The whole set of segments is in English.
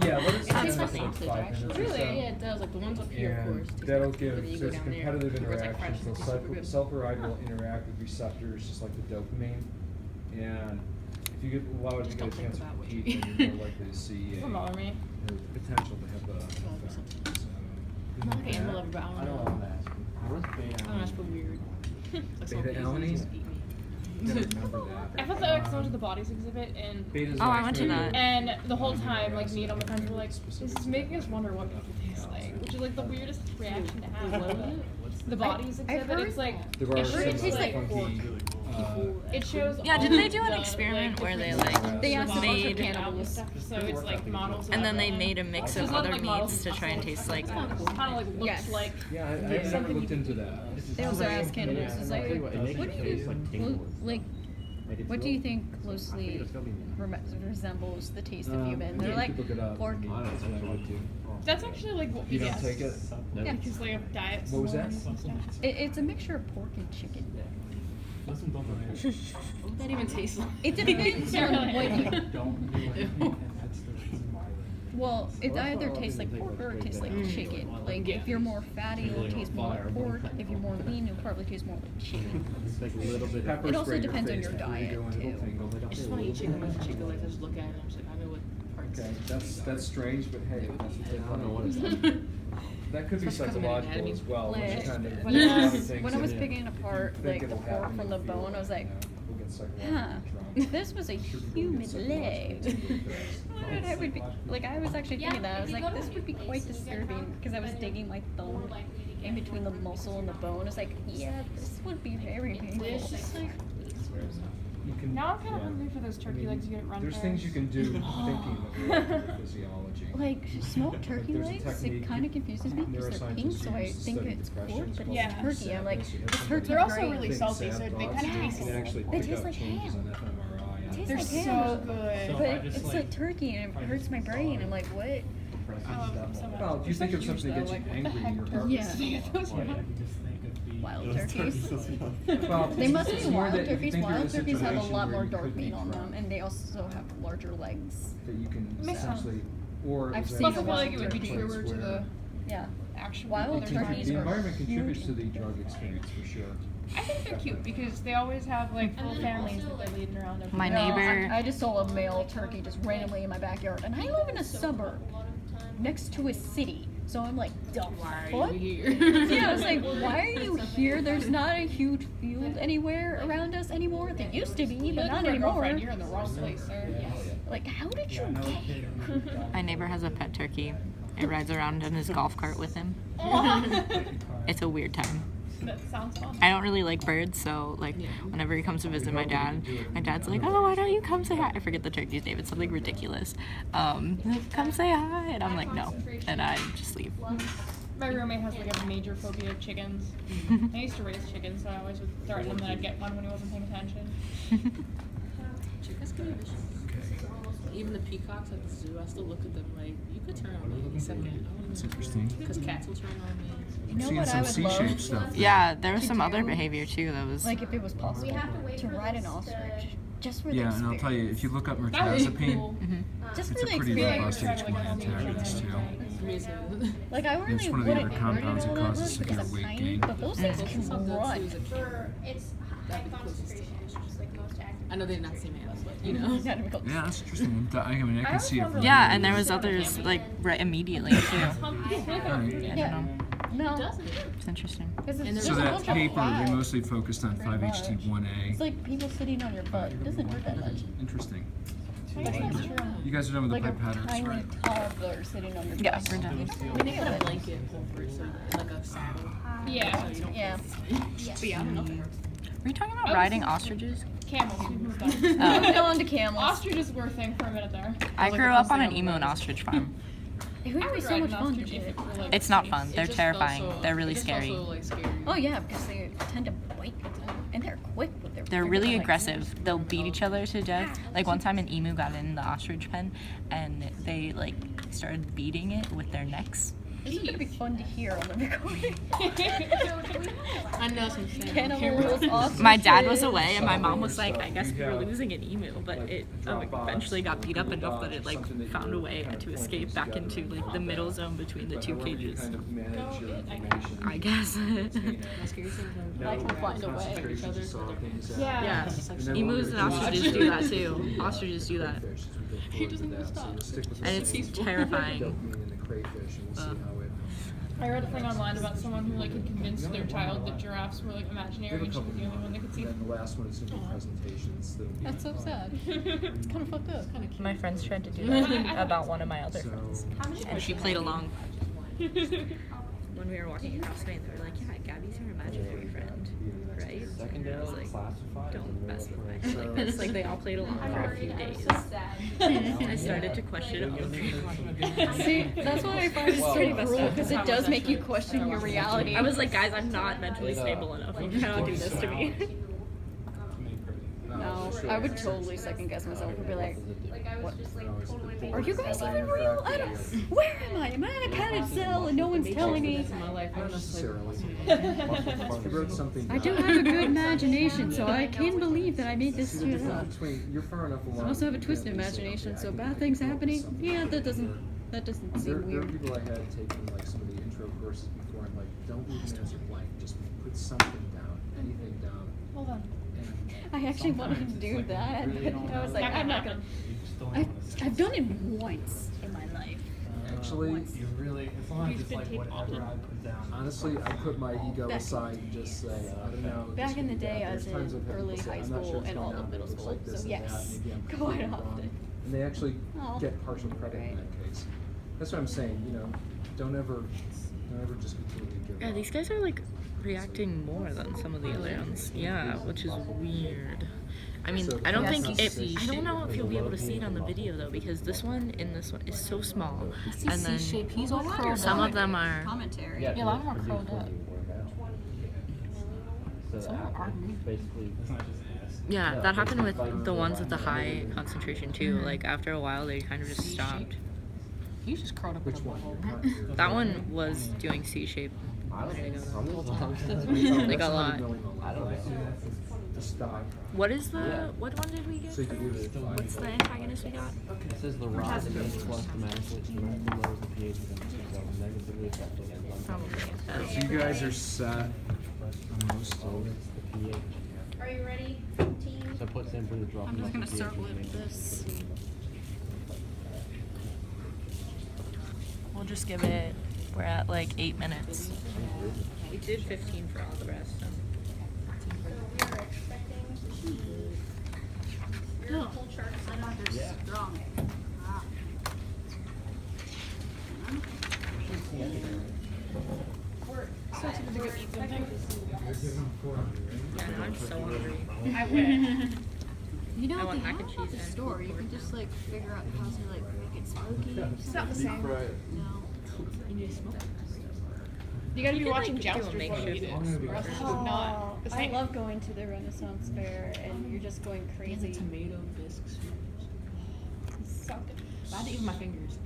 Yeah, let us It tastes spend like like sausage, 5 actually. minutes or Really? so. Yeah, it does. Like the ones up here, of course. And taste that'll like give, when you so go it's down there, competitive where it's like fresh interactions, and so super good. self-ride will interact with receptors just like the dopamine. And if you get allowed to Just get a don't think chance to about what compete, you then you're more likely to see Doesn't bother me. the potential to have a effect. So, I'm not like an animal lover, but I I don't don't know. want to ask. What's beta? I don't know, it's feel weird. Like some Beta people alanine? just eat me. you gotta remember that. I thought that was to the bodies exhibit, and Beta's Oh, I went to actually that. and the whole an amino time, like acid me and all my friends were like, specific "This is to making that. us wonder what people taste like," which is like the weirdest reaction to have. What is it? The bodies I've exhibit, heard- it's like There are it some tastes like funky, it shows. Yeah, all didn't they do an the, experiment where they different like They asked bodies made and stuff, so it's like models. and then they made a mix There's of a lot other like models meats to and try and stuff. taste like. It's kind of like Yes. looks like. Yeah, I've never something looked you into could that. They also asked cannibals, is like, It makes what your do you face, like, think, tingle. like, Like, what do you think closely resembles the taste of human? They're You like could look it up. pork. Honestly, I would do. That's actually like what we You don't guessed. take it? Yeah. Because like of diets. What was that? and stuff. It's a mixture of pork and chicken. What would that even taste like? It depends on what you. Ew. Well, it either tastes like pork or it tastes like chicken. Like if you're more fatty, it'll taste more like pork. If you're more lean, it'll probably taste more like chicken. It's like a little bit. Pepper It also spray depends on face your before you diet, go in, it'll too. tingle. I just want to eat chicken with chicken legs. I just look at it and I'm just like, I know what parts. Okay, that's strange, but hey, that's what they I don't know what it's find. like. That could be Especially 'cause I'm an psychological as well, which Like, kind of. when there's a I lot of was, things when I that was you picking apart think like the it'll pork happen from if the you, bone, I was like, we'll get huh, psychologically if this was a human leg. drunk. I would be, like I was actually thinking that. I was like, this would be quite disturbing because I was digging my thumb in between the muscle and the bone. I was like, yeah, this would be very painful. It's just like. You can- Now I'm kind of yeah. hungry for those turkey legs you get at Run There's Fairs. things you can do thinking that relate to the physiology. Like smoked turkey there's a legs, technique it kind of confuses me because they're pink, neuroscientists so I use to think study it's depression. pork, It's but called it's turkey. I'm like, SAD. this turkey They're also brain. really Think salty, sad so they thoughts, kind of you taste. can actually They pick taste up like changes ham. in fMRI. Tastes They're like so ham. good. But it's like turkey and it hurts my brain. I'm like, what? Well, if you think of something that gets you angry, your heart Yeah. Wild turkeys. Well, They must it's be more wild that if you turkeys. think you're in a Wild turkeys have a situation lot where more you dark could be meat on them, drunk, and they also have larger legs. that you can Makes sense. essentially, or I've is seen that Plus, I feel like it would be place truer to where the Yeah. actual. Wild it they're can- turkeys the are environment contributes huge to the and drug terrifying. experience for sure. I think they're cute because they always have like full families that they're leading around. My No, neighbor- I just saw a male turkey just randomly in my backyard, and I live in a suburb next to a city. So I'm like, the Why are fuck? you here? Yeah, I was like, why are you here? There's not a huge field anywhere around us anymore. There used to be, but not anymore. Girlfriend, you're in the wrong place, sir. Like, how did you get here? My neighbor has a pet turkey. It rides around in his golf cart with him. It's a weird time. That sounds fun. I don't really like birds, so like whenever he comes to visit my dad's like, oh, why don't you come say hi? I forget the turkey's name. It's something ridiculous. Come say hi, and I'm like, no, and I just leave. My roommate has like a major phobia of chickens. I used to raise chickens, so I always would threaten him that I'd get one when he wasn't paying attention. Chickens can be vicious. Even the peacocks at the zoo, I still look at them like, you could turn on me any second. That's interesting. Because cats will turn on me. You know Seeing what I some would C-shaped love? stuff. Yeah, there was To some other do- behavior too that was. Like, if it was possible to ride an ostrich, just for the Yeah, experience. and I'll tell you, if you look up That would be mirtazapine, cool. Just it's for a the pretty experience. robust H1 antagonist too. Me too. Like, I really It's one of the wouldn't other care to compounds know that that causes much because severe I'm weight tiny, gain. but those things This can is something too run. as a kid. It's That'd high be closest to concentrations, like most active. I know they're not the same animals, but you know. Yeah, that's interesting. I mean, I can see it. From Yeah, and there was others like right immediately too. Right. Yeah. No. It's interesting. Because it's And just So a that bunch of paper, they fat. mostly focused on 5-HT1A. It's like people sitting on your butt. It doesn't hurt that much. Interesting. But You guys are done with like the a pipette's, tiny right? toddler sitting on your Yeah, butt. we're done. I mean, they put a blanket over it, so like a saddle. Yeah. So you don't Yeah. But yeah, I don't know. Were you talking about riding ostriches? Camels. We moved on. Moving on to camels. Ostriches were a thing for a minute there. I like grew the up first on thing an I emo and realized. ostrich farm. It would I be would so ride much an fun to ostrich do. if it were, like, It's not safe. fun. It They're just felt terrifying. so- They're really it just felt scary. so, like, scary. Oh yeah, because they tend to bite people, and they're quick with their. They're freaking, really like, aggressive. They'll beat each other to death. Like one time an emu got in the ostrich pen and they like started beating it with their necks. This is gonna be fun to hear on the recording. I know some shit. Cannibals, ostriches. My dad was away, and my mom was like, I guess we were losing an emu, but it eventually got beat up enough that it like found a way to escape back into like the middle zone between the two cages. Kind of manage your it, I information. I guess. I can find a way. Yeah. Yeah. Emus and ostriches do that too. Ostriches do that. He doesn't even stop. And it's terrifying. I read a thing online about someone who like had convinced their child that giraffes were like imaginary and she was the only one that could see And them. the last one is going to be presentations. That'll be That's so sad. It's kind of fucked up. My friends tried to do that about one of my other friends. And she played along. When we were walking across Spain, they were like, yeah, Gabby's your imaginary friend, right? And I was like, don't mess with me like this. Like, they all played along for a few days. I started to question all of it. See, that's why I find it so cruel, because it does make you question your reality. I was like, guys, I'm not mentally stable enough. You cannot do this to me. No, I would totally second guess myself and be like, what? Are you guys even real? Where am I? Am I in a padded cell and no one's telling me? not necessarily. You wrote something I do down. have a good imagination, so I can believe that I made this See, the shit up. difference between, you're far enough along. I also have a you twisted can't really say, imagination, okay, I so can bad make things that happening, something yeah, that else. doesn't There seem are weird. people I had taking like some of the intro courses before, and like, don't leave an answer blank. Just put something down, anything down. Hold on. And I actually wanted to do that, but I was like, I'm not gonna. I've done it once in my life. actually, You really, as long as it's like whatever I put down. honestly, I put my ego Back- aside and just say, I don't know. this Back in the could be day, bad. I was There's times in I've had early people say, high "I'm not school sure what's and going all on, of but it middle looks school, like this so and that. yes, Maybe I'm quite completely wrong." often. And they actually Oh, get partial credit in great. that case. That's what I'm saying, you know, don't ever just completely give Yeah, up. these guys are like reacting more than some of the other ones. Yeah, which is weird. I mean, So I don't the think process it. is- I don't know if you'll be able to see it on the video though, because this one is so small, and then He's all curled some up. of them are. Commentary. Yeah, a lot of them are curled up. So Some are basically, It's not just ass. Yeah, that happened with the ones with the high concentration too. Like after a while, they kind of just stopped. He's just curled up Which with a one? bubble. That one was doing C shape. Like Like a lot. I don't know. The stock. What is the? What one did we So you get? can do the What's the antagonist we got? It says the rod is plus dramatically lowers the pH within the cell, negatively affecting it. Probably. So you guys are set on most So of it's the pH. Are you ready, team? So put in for the drop. I'm just gonna pH circle it and with make this. We'll just give it. We're at like 8 minutes. We did 15 for all the rest. So. So we are expecting your full chart set up. Yeah. Strong. We're Something. Yeah, now I'm so hungry. I wish. You know I what want they mac have and at cheese the and store? You can just like figure out how to like make it smoky. It's not the same. No. You need to smoke. You gotta be could, watching like, do a Joust before you eat it, makeshift- or else it's Oh, not the I same. love going to the Renaissance Fair and you're just going crazy. Tomato bisques. So good. I had to eat with my fingers.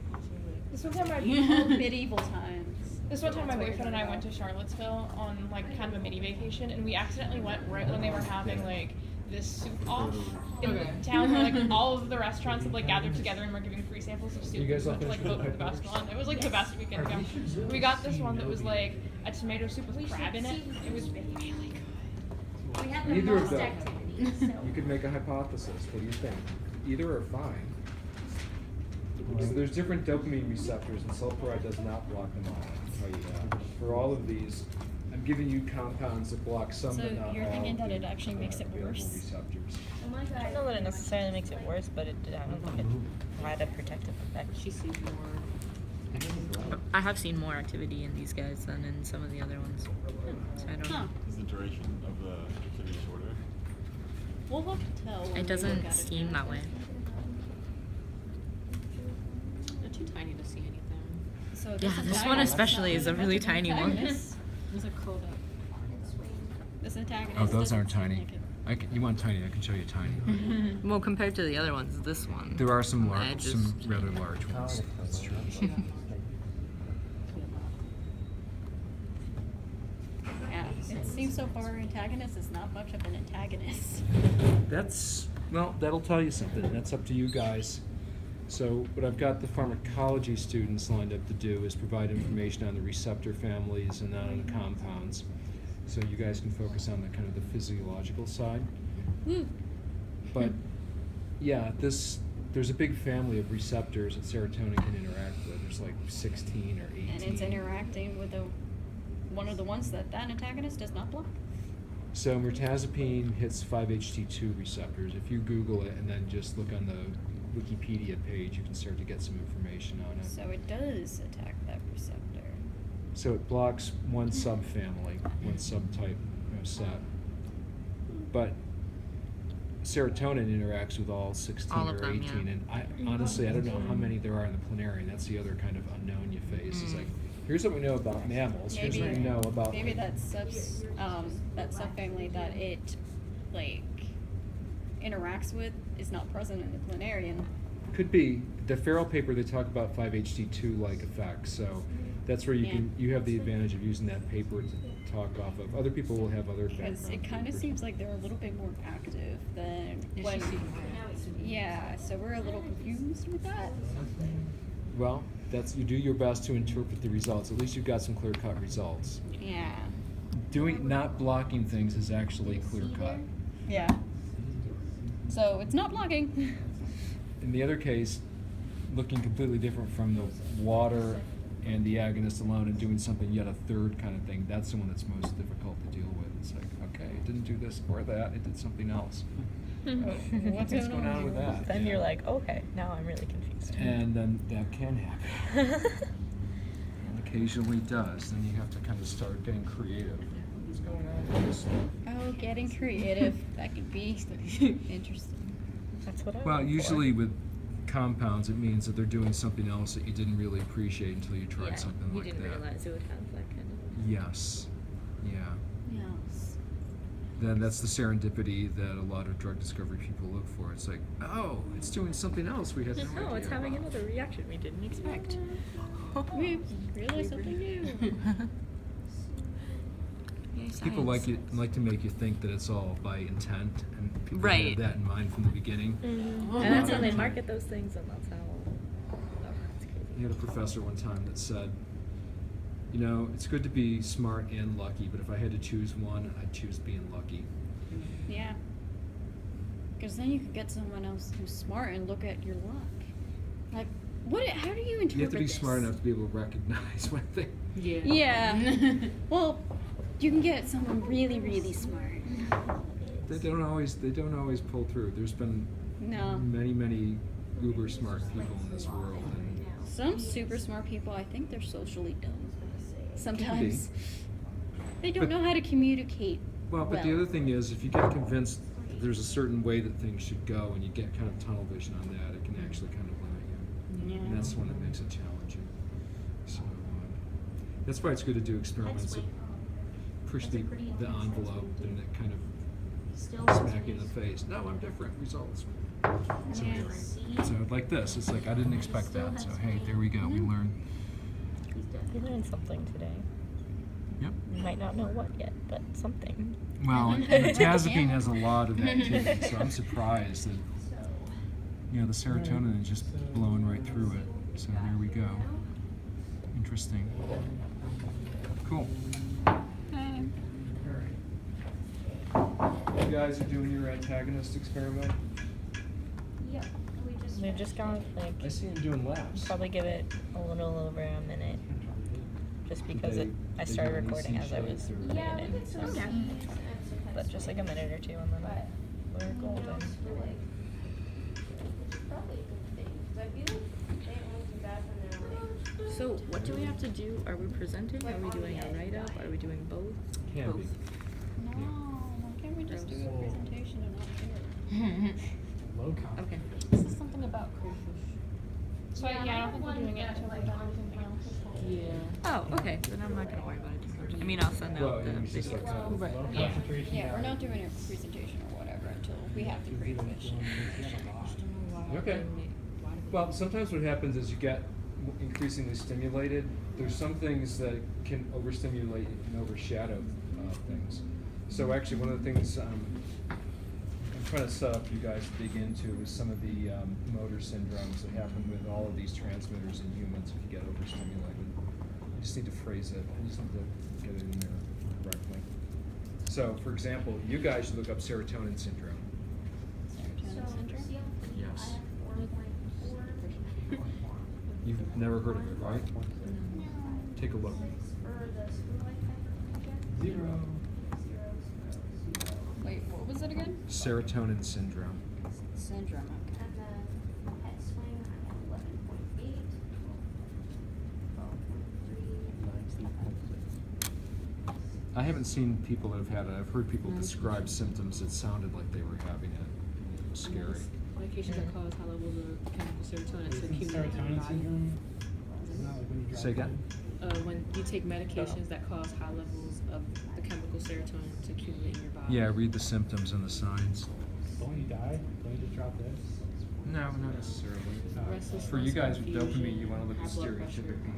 This one time Old medieval times. This one time my boyfriend and I went to Charlottesville on like kind of a mini vacation, and we accidentally went right when they were having like this soup off in the town where like all of the restaurants had like gathered together and were giving free samples of soup. You guys We all went to like finished vote for the best one. It was like the best weekend ago. We got this one that was like a tomato soup with crab in it. It was really good. we have the Either of most them. activity, so. You could make a hypothesis. What do you think? Either are fine. So there's different dopamine receptors, and sulfuride does not block them all. I'll tell you that. For all of these, I'm giving you compounds that block some, So but not you're all thinking of that the, it actually makes it available worse? receptors. Oh my I god. don't know that it necessarily makes it worse, but I don't think it had a protective effect. She sees more. I have seen more activity in these guys than in some of the other ones. So I don't know. Is the duration of the activity shorter? We'll have to tell. when we It look doesn't at it. seem that way. They're too tiny to see anything. So Yeah, this one especially is a really tiny one. Antagonist- These are curled up. This antagonist. Oh, those doesn't aren't seem tiny. like it. You want tiny? I can show you tiny. Well, compared to the other ones, this one. There are some Edges. some rather large ones. That's true. so far, Antagonist is not much of an antagonist. Well, that'll tell you something. That's up to you guys. So what I've got the pharmacology students lined up to do is provide information on the receptor families and on the compounds. So you guys can focus on the kind of the physiological side. Woo. But yeah, there's a big family of receptors that serotonin can interact with. There's like 16 or 18. And it's interacting with one of the ones that antagonist does not block. So mirtazapine hits 5-HT2 receptors. If you Google it and then just look on the Wikipedia page, you can start to get some information on it. So it does attack that receptor. So it blocks one subfamily, one subtype set. But serotonin interacts with all 16 All of or them, 18. yeah. And honestly, I don't know how many there are in the Planarian. That's the other kind of unknown you face. It's like, here's what we know about mammals. Here's what we know about... Maybe that subfamily that it, like, interacts with is not present in the Planarian. Could be. The Farrell paper, they talk about 5-HT2-like effects. So that's where you have the advantage of using that paper to talk off of. Other people will have other background Because it kind of papers. seems like they're a little bit more active than when... Yeah, so we're a little confused with that. Well, you do your best to interpret the results. At least you've got some clear-cut results. Yeah. Not blocking things is actually clear-cut. Yeah. So it's not blocking. In the other case, looking completely different from the water and the agonist alone and doing something yet a third kind of thing, that's the one that's most difficult to deal with. It's like, okay, it didn't do this or that, it did something else. What's going on with that? Then Yeah. you're like, okay, now I'm really confused. And then that can happen. And occasionally does. Then you have to kind of start getting creative. What's going on with this? Oh, getting creative. That could be interesting. That's what I Well, went usually for. with compounds, it means that they're doing something else that you didn't really appreciate until you tried something you like didn't that. realize it would have that kind of. Yes. Yeah. Yes. Then that's the serendipity that a lot of drug discovery people look for. It's like, oh, it's doing something else we had no idea Oh, it's having about. another reaction we didn't expect. We realized something new. People like to make you think that it's all by intent, and people Right. have that in mind from the beginning. And that's how they market those things, and that's how. It's crazy. I had a professor one time that said, you know, it's good to be smart and lucky, but if I had to choose one, I'd choose being lucky. Yeah. Because then you could get someone else who's smart and look at your luck. Like, how do you interpret You have to be this? smart enough to be able to recognize when they... Yeah. Well, you can get someone really, really smart. They don't always pull through. There's been No. many uber smart people in this world. And Some super smart people, I think they're socially dumb. Sometimes. They don't But- know how to communicate. Well, but the other thing is, if you get convinced that there's a certain way that things should go, and you get kind of tunnel vision on that, it can actually kind of limit you. Yeah. And that's the one that makes it challenging. So that's why it's good to do experiments that push the envelope and that kind of smack you in the face. No, I'm different. Results. So, so like this, it's like I didn't expect that. So hey, there we go. We learned. You learned something today. Yep. You might not know what yet, but something. Well, and mirtazapine has a lot of that too, so I'm surprised that the serotonin is just blowing right through it. So there we go. Interesting. Cool. You guys are doing your antagonist experiment. Yep. We've just gone I see them doing laps. probably give it a little over a minute, just because I started recording as I was putting Yeah, it we in. could So. still see. But just like a minute or two, and then we're golden. Probably a good thing, 'cause I feel like they won't be bad when they're like. So what do we have to do? Are we presenting? Are we doing a write-up? Are we doing both? Can be. No, why can't we just do a presentation and not do it? Low comp. Okay. This is something about crayfish. So yeah, I don't think we're doing it until we're done with something else. Oh, okay. Then I'm not gonna worry about it too much. I mean, I'll send Well, out the it's just like video. that. Right. Low Yeah. concentration. Yeah, we're not doing a presentation or whatever until we have the crayfish. Okay. Well, sometimes what happens is you get increasingly stimulated. There's some things that can overstimulate and overshadow things. So actually, one of the things I'm trying to set up you guys to dig into is some of the motor syndromes that happen with all of these transmitters in humans if you get overstimulated. I just need to phrase it. I just need to get it in there correctly. So, for example, you guys should look up serotonin syndrome. Yes. You've never heard of it, right? Take a look. Zero. Wait, what was it again? Serotonin syndrome. Syndrome. Okay. And then head swing, I'm at 11.8. I haven't seen people that have had it. I've heard people describe symptoms that sounded like they were having it. It was scary. Medications that cause high levels of chemical serotonin to Isn't accumulate in your serotonin body. syndrome? Isn't that like when you drop Say again? dead? When you take medications that cause high levels of the chemical serotonin to accumulate in your body. Yeah, read the symptoms and the signs. Don't you die? Don't you just drop dead? No, not necessarily. Restlessness, For you guys with confusion, dopamine, you want to look at high blood pressure. stereotypic